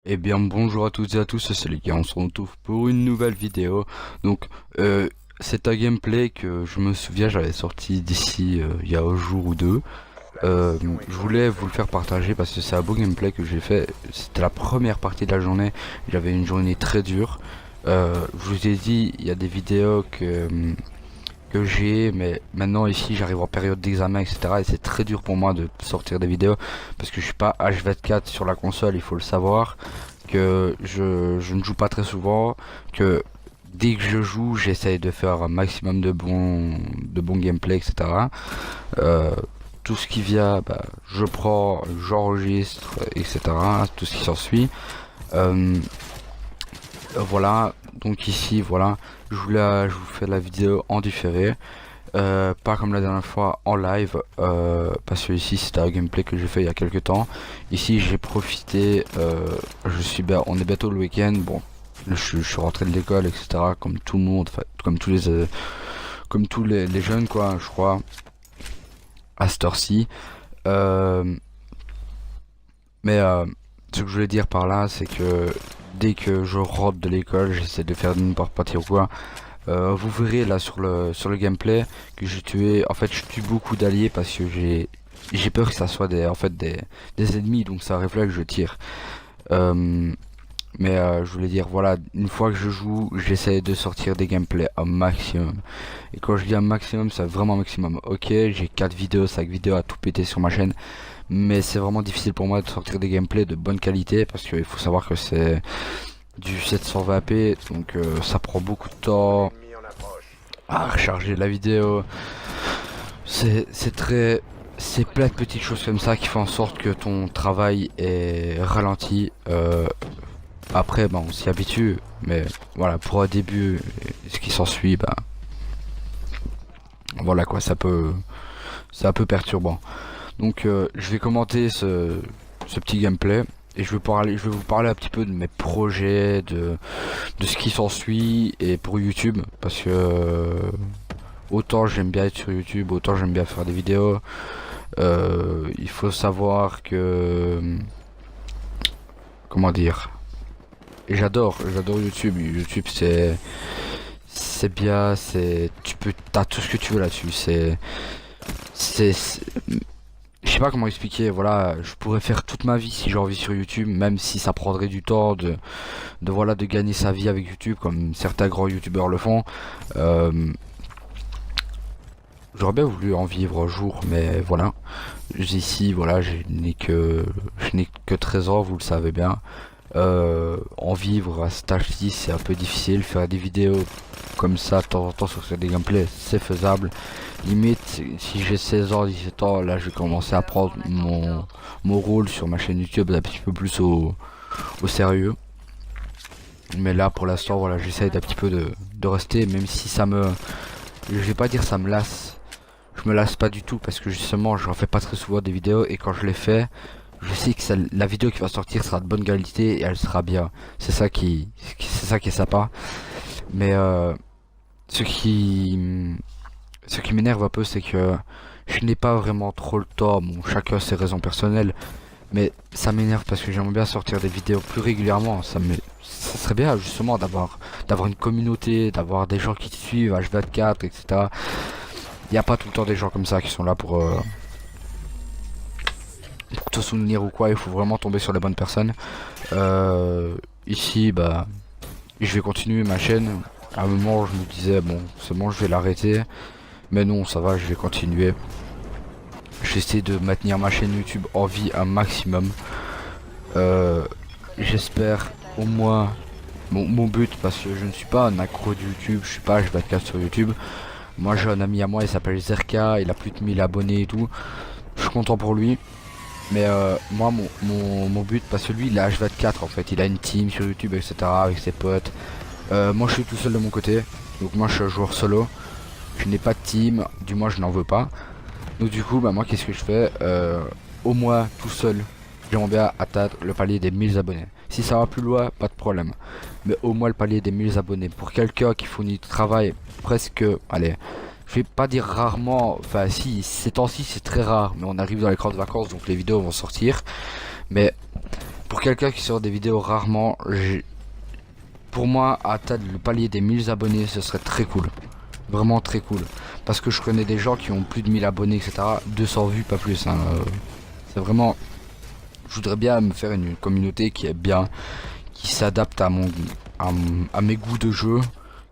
Eh bien bonjour à toutes et à tous, c'est les gars, on se retrouve pour une nouvelle vidéo. Donc c'est un gameplay que je me souviens j'avais sorti d'ici il y a un jour ou deux. Je voulais vous le faire partager parce que c'est un beau gameplay que j'ai fait. C'était la première partie de la journée, j'avais une journée très dure. Je vous ai dit, il y a des vidéos que j'ai, mais maintenant ici j'arrive en période d'examen, etc. Et c'est très dur pour moi de sortir des vidéos parce que je suis pas H24 sur la console, il faut le savoir, que je ne joue pas très souvent, que dès que je joue j'essaye de faire un maximum de bons gameplay, etc. Euh, tout ce qui vient, bah, je prends, j'enregistre, etc. Tout ce qui s'ensuit. Euh, voilà, donc ici, voilà, je vous fais la vidéo en différé. Pas comme la dernière fois en live, parce que ici c'était un gameplay que j'ai fait il y a quelques temps. Ici j'ai profité, on est bientôt le week-end. Bon, je suis rentré de l'école, etc. Comme tout le monde, enfin, comme tous les jeunes, quoi, je crois, à cette heure-ci. Euh, mais ce que je voulais dire par là, c'est que dès que je rentre de l'école, j'essaie de faire une partie ou quoi. Vous verrez là sur le gameplay que j'ai tué. En fait, je tue beaucoup d'alliés parce que j'ai peur que ça soit des ennemis, donc ça réflexe que je tire. Euh, je voulais dire, voilà, une fois que je joue, j'essaie de sortir des gameplays au maximum. Et quand je dis un maximum, c'est vraiment maximum. Ok, j'ai 4 vidéos, 5 vidéos à tout péter sur ma chaîne, mais c'est vraiment difficile pour moi de sortir des gameplays de bonne qualité parce qu'il faut savoir que c'est du 720p, donc ça prend beaucoup de temps à recharger la vidéo. C'est très, c'est plein de petites choses comme ça qui font en sorte que ton travail est ralenti. Après, ben, on s'y habitue, mais voilà, pour un début, ce qui s'ensuit, ben, voilà quoi, c'est un peu perturbant. Donc, je vais commenter ce petit gameplay. Et je vais vous parler un petit peu de mes projets, de ce qui s'ensuit, et pour YouTube, parce que autant j'aime bien être sur YouTube, autant j'aime bien faire des vidéos. Il faut savoir que, comment dire, j'adore YouTube. YouTube c'est bien, t'as tout ce que tu veux là-dessus. C'est, je sais pas comment expliquer. Voilà, je pourrais faire toute ma vie si j'ai envie sur YouTube, même si ça prendrait du temps de gagner sa vie avec YouTube, comme certains grands YouTubeurs le font. Euh, J'aurais bien voulu en vivre un jour, mais voilà. Ici, voilà, je n'ai que 13 ans, vous le savez bien. En vivre à cet âge-ci, c'est un peu difficile. Faire des vidéos comme ça, de temps en temps, sur des gameplays, c'est faisable. Limite, si j'ai 16 ans, 17 ans, là, je vais commencer à prendre mon rôle sur ma chaîne YouTube un petit peu plus au sérieux. Mais là, pour l'instant, voilà, j'essaye d'un petit peu de rester, même si je vais pas dire ça me lasse. Je me lasse pas du tout parce que justement j'en fais pas très souvent des vidéos et quand je les fais, je sais que la vidéo qui va sortir sera de bonne qualité et elle sera bien. C'est ça qui est sympa. Mais ce qui, ce qui m'énerve un peu, c'est que je n'ai pas vraiment trop le temps. Bon, chacun ses raisons personnelles, mais ça m'énerve parce que j'aimerais bien sortir des vidéos plus régulièrement. Ça serait bien justement d'avoir une communauté, d'avoir des gens qui te suivent, H24, etc. Il n'y a pas tout le temps des gens comme ça qui sont là pour te soutenir ou quoi. Il faut vraiment tomber sur les bonnes personnes. Ici, bah, je vais continuer ma chaîne. À un moment, je me disais, bon, c'est bon, je vais l'arrêter. Mais non, ça va, je vais continuer. J'essaie de maintenir ma chaîne YouTube en vie un maximum. Euh, J'espère au moins mon but, parce que je ne suis pas un accro de YouTube, je suis pas H24 sur YouTube. Moi j'ai un ami à moi, il s'appelle Zerka, il a plus de 1000 abonnés et tout. Je suis content pour lui. Mais moi mon but, parce que lui il est H24 en fait, il a une team sur YouTube, etc. avec ses potes. Moi je suis tout seul de mon côté, donc moi je suis un joueur solo. Je n'ai pas de team, du moins je n'en veux pas. Donc du coup bah moi qu'est-ce que je fais, au moins tout seul, j'aimerais bien atteindre le palier des 1000 abonnés. Si ça va plus loin, pas de problème. Mais au moins le palier des 1000 abonnés. Pour quelqu'un qui fournit du travail presque, allez, je vais pas dire rarement, enfin si, ces temps-ci c'est très rare, mais on arrive dans les grandes vacances donc les vidéos vont sortir. Mais Pour quelqu'un qui sort des vidéos rarement, pour moi, atteindre le palier des 1000 abonnés, ce serait très cool. Vraiment très cool. Parce que je connais des gens qui ont plus de 1000 abonnés, etc. 200 vues, pas plus. Hein. C'est vraiment... Je voudrais bien me faire une communauté qui est bien, qui s'adapte à mes goûts de jeu,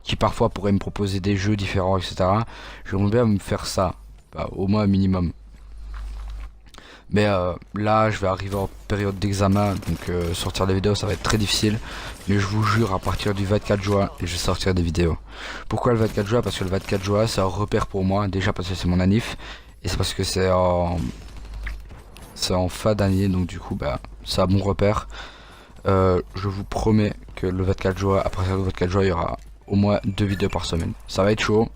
qui parfois pourrait me proposer des jeux différents, etc. J'aimerais bien me faire ça, bah, au moins un minimum. Mais là, je vais arriver en période d'examen, donc sortir des vidéos, ça va être très difficile. Mais je vous jure, à partir du 24 juin, je vais sortir des vidéos. Pourquoi le 24 juin? Parce que le 24 juin, c'est un repère pour moi. Déjà parce que c'est mon anniv, et c'est parce que c'est en fin d'année, donc du coup, bah, c'est un bon repère. Je vous promets que le 24 juin, à partir du 24 juin, il y aura au moins 2 vidéos par semaine. Ça va être chaud.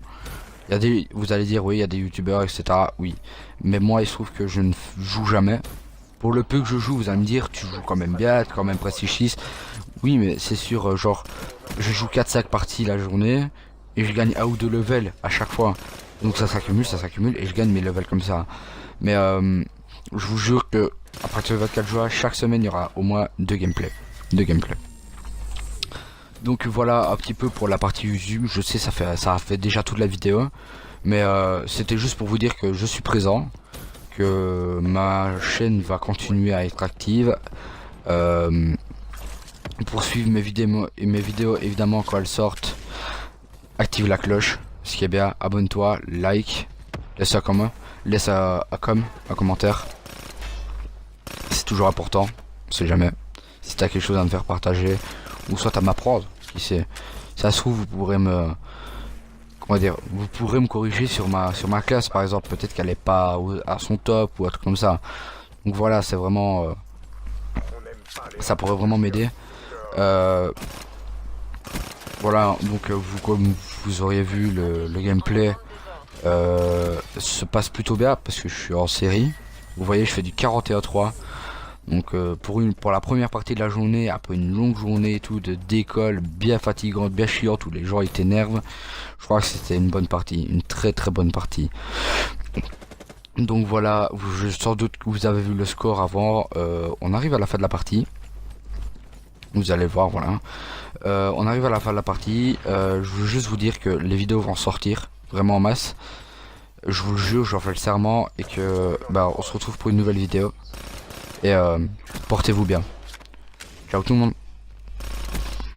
Vous allez dire oui, il y a des youtubeurs, etc. Oui, mais moi il se trouve que je ne joue jamais. Pour le peu que je joue, vous allez me dire tu joues quand même bien, t'es quand même prestigiste. Oui, mais c'est sûr, genre je joue 4-5 parties la journée et je gagne 1 ou 2 levels à chaque fois. Donc ça s'accumule et je gagne mes levels comme ça. Mais je vous jure que à partir du 24 juin, chaque semaine il y aura au moins 2 gameplays. Donc voilà un petit peu pour la partie YouTube. Je sais, ça a fait déjà toute la vidéo, mais c'était juste pour vous dire que je suis présent, que ma chaîne va continuer à être active. Pour suivre mes vidéos évidemment quand elles sortent, active la cloche, ce qui est bien, abonne-toi, like, laisse un commentaire, c'est toujours important, on sait jamais, si t'as quelque chose à me faire partager, ou soit à m'apprendre, qui sait, ça se trouve vous pourrez me corriger sur ma classe par exemple, peut-être qu'elle est pas à son top ou un truc comme ça, donc voilà, c'est vraiment, ça pourrait vraiment m'aider. Voilà, donc comme vous auriez vu, le gameplay se passe plutôt bien parce que je suis en série. Vous voyez, je fais du 41-3. Donc pour la première partie de la journée, après une longue journée et tout d'école bien fatigante, bien chiante, où les gens ils t'énervent, je crois que c'était une bonne partie, une très très bonne partie. Donc voilà, sans doute que vous avez vu le score avant. On arrive à la fin de la partie. Vous allez voir, voilà. On arrive à la fin de la partie. Je veux juste vous dire que les vidéos vont sortir vraiment en masse. Je vous le jure, j'en fais le serment et que bah on se retrouve pour une nouvelle vidéo. Et portez-vous bien. Ciao tout le monde.